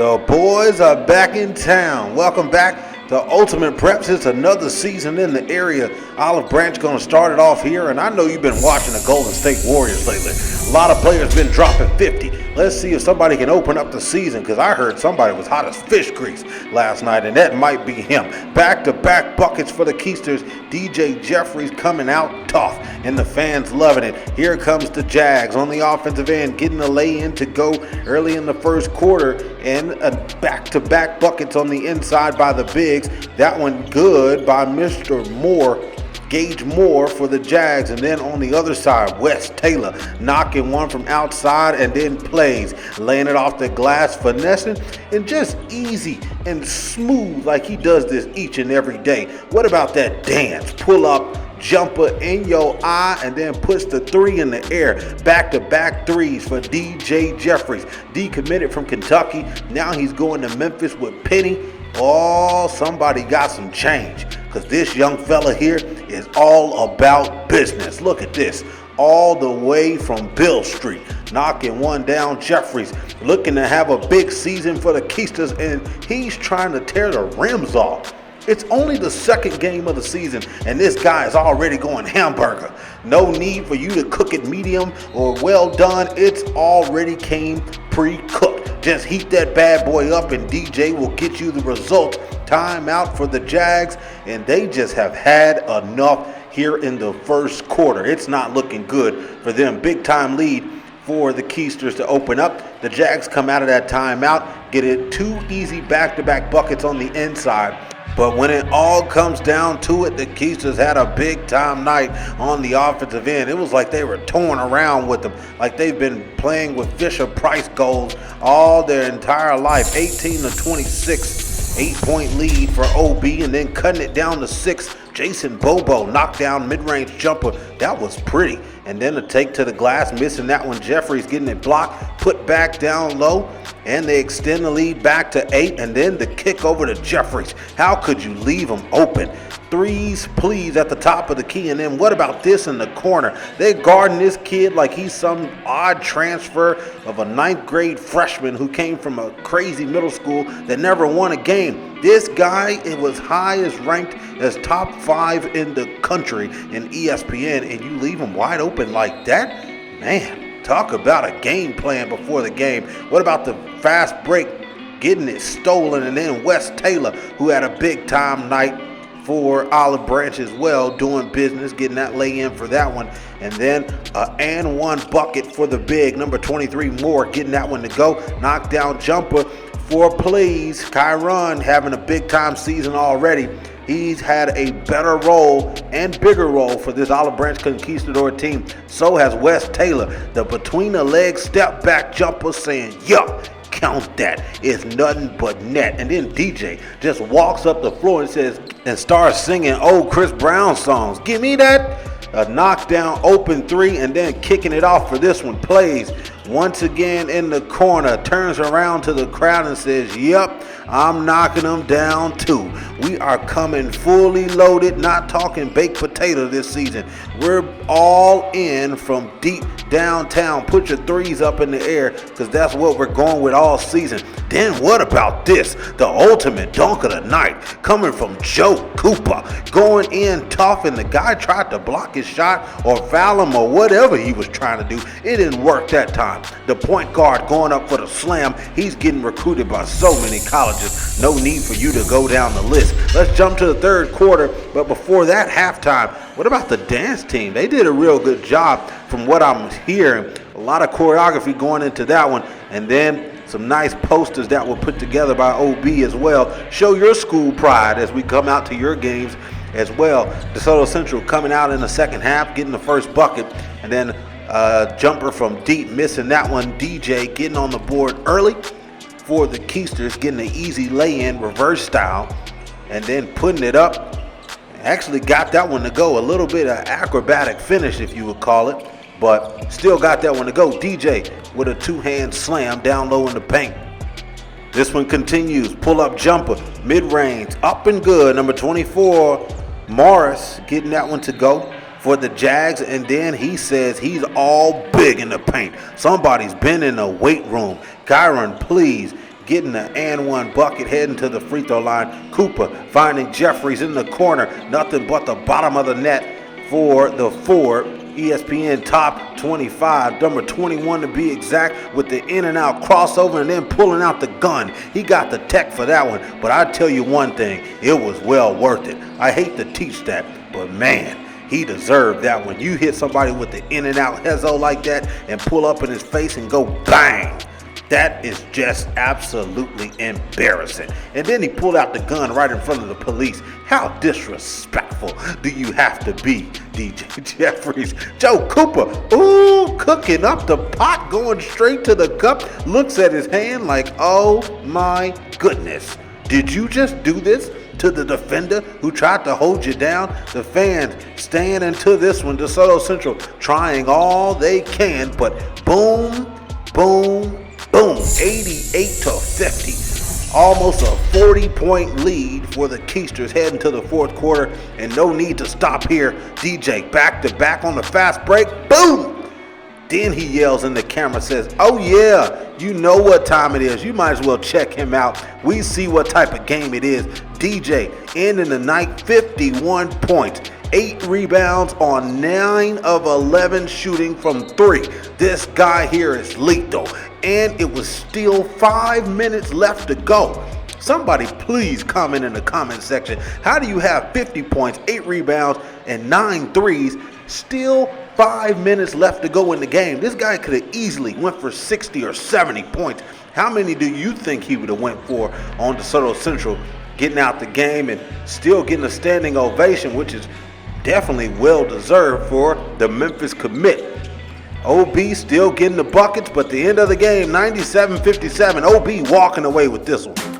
The boys are back in town. Welcome back to Ultimate Preps. It's another season in the area. Olive Branch going to start it off here, and I know you've been watching the Golden State Warriors lately. A lot of players been dropping 50. Let's see if somebody can open up the season, because I heard somebody was hot as fish grease last night, and that might be him. Back-to-back buckets for the Keisters. DJ Jeffries coming out tough, and the fans loving it. Here comes the Jags on the offensive end, getting the lay-in to go early in the first quarter, and back-to-back buckets on the inside by the bigs. That one good by Mr. Moore. Gage Moore for the Jags, and then on the other side, Wes Taylor knocking one from outside and then plays, laying it off the glass, finessing, and just easy and smooth like he does this each and every day. What about that dance? Pull up, jumper in your eye, and then puts the three in the air. Back-to-back threes for DJ Jeffries. Decommitted from Kentucky. Now he's going to Memphis with Penny. Oh, somebody got some change, because this young fella here is all about business. Look at this. All the way from Bill Street, knocking one down. Jeffries looking to have a big season for the Keisters, and he's trying to tear the rims off. It's only the second game of the season, and this guy is already going hamburger. No need for you to cook it medium or well done. It's already came pre-cooked. Just heat that bad boy up, and DJ will get you the result. Timeout for the Jags, and they just have had enough here in the first quarter. It's not looking good for them. Big time lead for the Keisters to open up. The Jags come out of that timeout, get it two easy back-to-back buckets on the inside. But when it all comes down to it, the Keisters had a big-time night on the offensive end. It was like they were toying around with them, like they've been playing with Fisher-Price goals all their entire life. 18-26, 8-point lead for OB, and then cutting it down to 6. Jason Bobo knocked down mid-range jumper. That was pretty. And then a take to the glass, missing that one. Jeffries getting it blocked, put back down low, and they extend the lead back to 8, and then the kick over to Jeffries. How could you leave him open? Threes, please, at the top of the key. And then what about this in the corner? They're guarding this kid like he's some odd transfer of a 9th grade freshman who came from a crazy middle school that never won a game. This guy, it was high as ranked as top 5 in the country in ESPN, and you leave him wide open like that? Man, talk about a game plan before the game. What about the fast break, getting it stolen, and then Wes Taylor, who had a big-time night for Olive Branch as well, doing business, getting that lay-in for that one. And then and one bucket for the big, number 23, Moore, getting that one to go. Knockdown jumper for plays. Kyron having a big-time season already. He's had a better role and bigger role for this Olive Branch Conquistador team. So has Wes Taylor. The between-the-leg step-back jumper saying, yup. Count that. It's nothing but net. And then DJ just walks up the floor and starts singing old Chris Brown songs. Give me that. A knockdown open 3, and then kicking it off for this one. Plays once again in the corner, turns around to the crowd and says, yep, I'm knocking them down too. We are coming fully loaded, not talking baked potato this season. We're all in from deep downtown. Put your threes up in the air, because that's what we're going with all season. Then what about this? The ultimate dunk of the night coming from Joe Cooper. Going in tough, and the guy tried to block his shot or foul him or whatever he was trying to do. It didn't work that time. The point guard going up for the slam. He's getting recruited by so many colleges. No need for you to go down the list. Let's jump to the third quarter. But before that, halftime. What about the dance team? They did a real good job from what I'm hearing. A lot of choreography going into that one. And then some nice posters that were put together by OB as well. Show your school pride as we come out to your games as well. DeSoto Central coming out in the second half, getting the first bucket. And then jumper from deep, missing that one. DJ getting on the board early for the Keisters, getting an easy lay-in, reverse style, and then putting it up. Actually got that one to go. A little bit of acrobatic finish, if you would call it, but still got that one to go. DJ with a two-hand slam down low in the paint. This one continues. Pull-up jumper, mid-range, up and good. Number 24, Morris, getting that one to go for the Jags, and then he says he's all big in the paint. Somebody's been in the weight room. Kyron, please getting the and one bucket, heading to the free throw line. Cooper finding Jeffries in the corner. Nothing but the bottom of the net for the Ford. ESPN top 25, number 21 to be exact, with the in and out crossover and then pulling out the gun. He got the tech for that one, but I tell you one thing, it was well worth it. I hate to teach that, but man, he deserved that one. You hit somebody with the in and out hezzo like that and pull up in his face and go bang. That is just absolutely embarrassing. And then he pulled out the gun right in front of the police. How disrespectful do you have to be, DJ Jeffries? Joe Cooper, ooh, cooking up the pot, going straight to the cup, looks at his hand like, oh my goodness. Did you just do this to the defender who tried to hold you down? The fans staying into this one. DeSoto Central trying all they can, but boom, boom, boom, 88-50. Almost a 40-point lead for the Keisters heading to the fourth quarter, and no need to stop here. DJ back to back on the fast break. Boom! Then he yells in the camera, says, oh yeah, you know what time it is. You might as well check him out. We see what type of game it is. DJ ending the night 51 points. 8 rebounds on 9 of 11 shooting from 3. This guy here is lethal. And it was still 5 minutes left to go. Somebody please comment in the comment section. How do you have 50 points, 8 rebounds, and 9 threes, still 5 minutes left to go in the game? This guy could have easily went for 60 or 70 points. How many do you think he would have went for on DeSoto Central, getting out the game and still getting a standing ovation, which is definitely well deserved for the Memphis commit? OB still getting the buckets, but the end of the game, 97-57, OB walking away with this one.